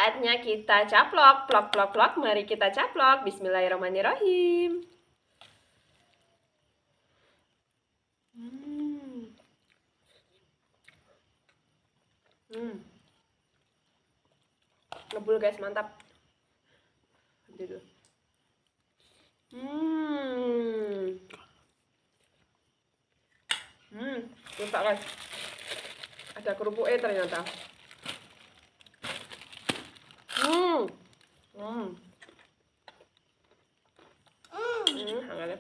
saatnya kita caplok. Plok, plok, plok. Mari kita caplok. Bismillahirrahmanirrahim. Ngebul guys, mantap. Dulu. Lupa guys. Ada kerupuknya ternyata. Hangatnya.